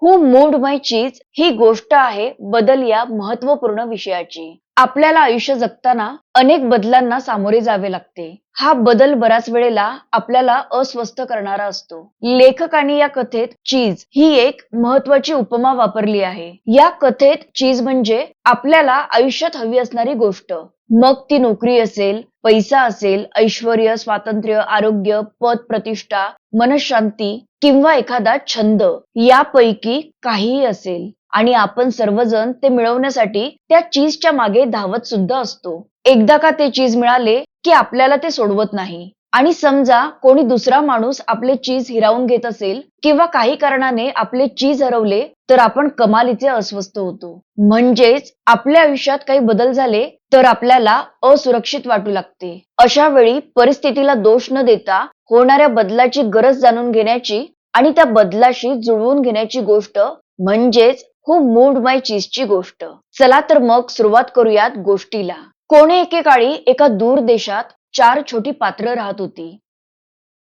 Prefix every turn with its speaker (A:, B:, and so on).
A: हु moved माय चीज ही गोष्ट आहे बदल या महत्वपूर्ण विषयाची. आपल्याला आयुष्य जगताना अनेक बदलांना सामोरे जावे लागते. हा बदल बऱ्याच वेळेला आपल्याला अस्वस्थ करणारा असतो. लेखकांनी या कथेत चीज ही एक महत्वाची उपमा वापरली आहे. या कथेत चीज म्हणजे आपल्याला आयुष्यात हवी असणारी गोष्ट. मग ती नोकरी असेल, पैसा असेल, ऐश्वर्य, स्वातंत्र्य, आरोग्य, पद, प्रतिष्ठा, मनःशांती किंवा एखादा छंद यापैकी काहीही असेल. आणि आपण सर्वजण ते मिळवण्यासाठी त्या चीजच्या मागे धावत सुद्धा असतो. एकदा का ते चीज मिळाले की आपल्याला ते सोडवत नाही. आणि समजा कोणी दुसरा माणूस आपले चीज हिरावून घेत असेल किंवा काही कारणाने आपले चीज हरवले तर आपण कमालीचे अस्वस्थ होतो. म्हणजेच आपल्या आयुष्यात काही बदल झाले तर आपल्याला असुरक्षित वाटू लागते. अशा वेळी परिस्थितीला दोष न देता होणाऱ्या बदलाची गरज जाणून घेण्याची आणि त्या बदलाशी जुळवून घेण्याची गोष्ट म्हणजेच हु मूव्ड माय चीजची गोष्ट. चला तर मग सुरुवात करूयात गोष्टीला. कोणे एकेकाळी एका दूर देशात 4 छोटी पात्र राहत होती.